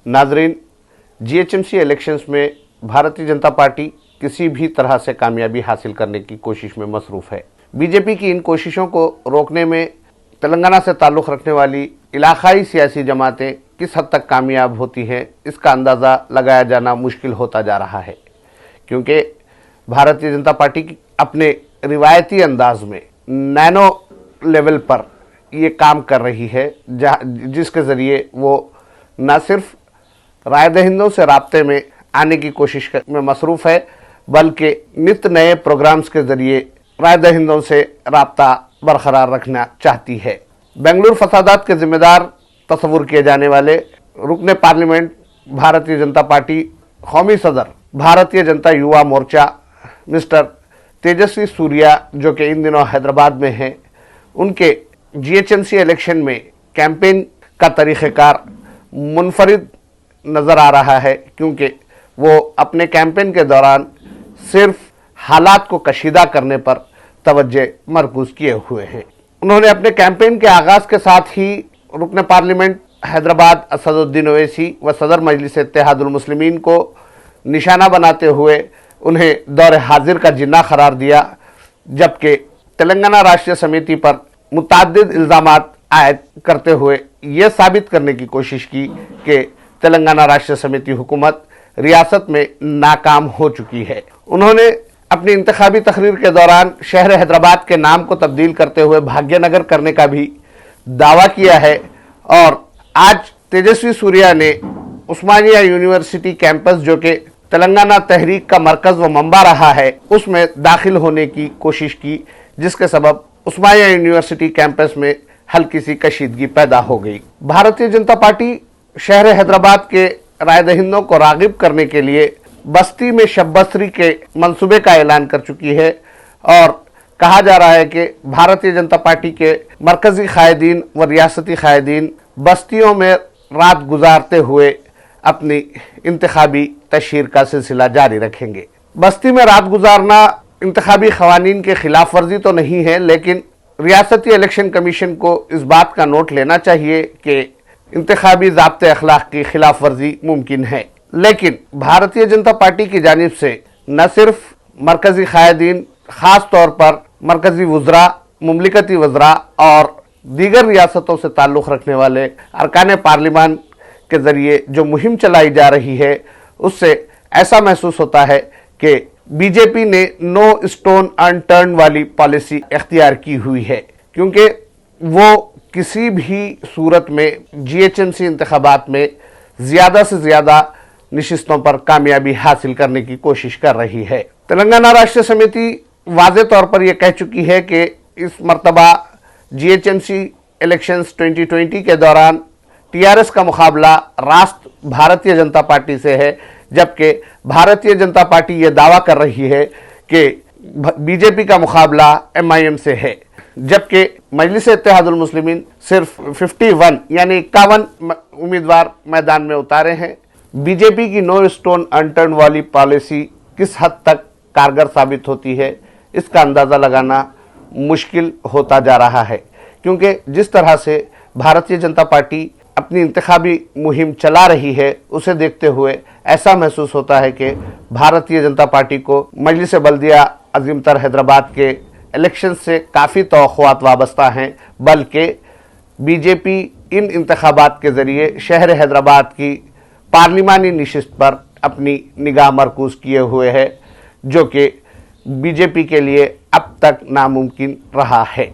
नाजरीन, GHMC elections में Bharatiya Janata party किसी भी तरह से कामयाबी हासिल करने की कोशिश में मसरूफ़ है। बीजेपी की इन कोशिशों को रोकने में तेलंगाना से ताल्लुक़ रखने वाली इलाकाई सियासी जमातें किस हद तक कामयाब होती हैं, इसका अंदाज़ा लगाया जाना मुश्किल होता जा रहा है, क्योंकि भारतीय जनता पार्टी अपने रिवायती अंदाज में नैनो लेवल पर ये काम कर रही है, जिसके ज़रिए वो न सिर्फ राय दहिंदों से राब्ते में आने की कोशिश में मसरूफ़ है, बल्कि नित नए प्रोग्राम्स के ज़रिए राय दहिंदों से राब्ता बरकरार रखना चाहती है। बेंगलुरु फसादात के ज़िम्मेदार तस्वुर किए जाने वाले रुकने पार्लियामेंट भारतीय जनता पार्टी कौमी सदर भारतीय जनता युवा मोर्चा मिस्टर तेजस्वी सूर्या, जो कि इन दिनों हैदराबाद में हैं, उनके जीएचएमसी इलेक्शन में कैंपेन का तरीक़ेकार मुनफरिद नज़र आ रहा है, क्योंकि वो अपने कैंपेन के दौरान सिर्फ हालात को कशीदा करने पर तवज्जो मरकूज़ किए हुए हैं। उन्होंने अपने कैंपेन के आगाज़ के साथ ही रुकन पार्लियामेंट हैदराबाद असदुद्दीन ओवैसी व सदर मजलिस इत्तेहादुल मुस्लिमीन को निशाना बनाते हुए उन्हें दौर हाजिर का जिन्ना करार दिया, जबकि तेलंगाना राष्ट्रीय समिति पर मुतअद्दिद इल्ज़ामात आयद करते हुए ये साबित करने की कोशिश की कि तेलंगाना राष्ट्रीय समिति हुकूमत रियासत में नाकाम हो चुकी है। उन्होंने अपनी इंतखाबी तकरीर के दौरान शहर हैदराबाद के नाम को तब्दील करते हुए भाग्यनगर करने का भी दावा किया है, और आज तेजस्वी सूर्या ने उस्मानिया यूनिवर्सिटी कैंपस, जो कि तेलंगाना तहरीक का मरकज़ व मंबा रहा है, उसमें दाखिल होने की कोशिश की, जिसके सबब उस्मानिया यूनिवर्सिटी कैंपस में हल्की सी कशीदगी पैदा हो गई। भारतीय जनता पार्टी शहर हैदराबाद के राय दहिंदों को रागिब करने के लिए बस्ती में शब-बसरी के मंसूबे का ऐलान कर चुकी है, और कहा जा रहा है कि भारतीय जनता पार्टी के मरकज़ी कायदीन व रियासती कायदीन बस्तियों में रात गुजारते हुए अपनी इंतखाबी तशहीर का सिलसिला जारी रखेंगे। बस्ती में रात गुजारना इंतखाबी क़वानीन के खिलाफ वर्जी तो नहीं है, लेकिन रियासती इलेक्शन कमीशन को इस बात का नोट लेना चाहिए कि इंतखाबी ज़ाब्ते अखलाक की खिलाफ वर्जी मुमकिन है। लेकिन भारतीय जनता पार्टी की जानिब से न सिर्फ मरकज़ी कायदीन, ख़ास तौर पर मरकज़ी वज़रा, मुमलिकती वज़रा और दीगर रियासतों से ताल्लुक़ रखने वाले अरकान पार्लिमान के ज़रिए जो मुहिम चलाई जा रही है, उससे ऐसा महसूस होता है कि बीजेपी ने नो स्टोन अनटर्न वाली पॉलिसी इख्तियार की हुई है, क्योंकि वो किसी भी सूरत में जीएचएमसी इंतखाबात में ज़्यादा से ज़्यादा नशिस्तों पर कामयाबी हासिल करने की कोशिश कर रही है। तेलंगाना राष्ट्रीय समिति वाज़े तौर पर यह कह चुकी है कि इस मरतबा जीएचएमसी इलेक्शंस 2020 के दौरान टीआरएस का मुकाबला रास्त भारतीय जनता पार्टी से है, जबकि भारतीय जनता पार्टी ये दावा कर रही है कि बीजेपी का मुकाबला एमआईएम से है, जबकि मजलिस इत्तेहादुल मुस्लिमीन सिर्फ 51 यानी 51 उम्मीदवार मैदान में उतारे हैं। बीजेपी की नो स्टोन अनटर्न वाली पॉलिसी किस हद तक कारगर साबित होती है, इसका अंदाज़ा लगाना मुश्किल होता जा रहा है, क्योंकि जिस तरह से भारतीय जनता पार्टी अपनी इंतखाबी मुहिम चला रही है, उसे देखते हुए ऐसा महसूस होता है कि भारतीय जनता पार्टी को मजलिस बल्दिया अज़ीमतर हैदराबाद के इलेक्शन से काफ़ी तवक्कुआत वाबस्ता हैं, बल्कि बीजेपी इन इंतखाबात के ज़रिए शहर हैदराबाद की पार्लिमानी नशिस्त पर अपनी निगाह मरकूज़ किए हुए है, जो कि बीजेपी के लिए अब तक नामुमकिन रहा है।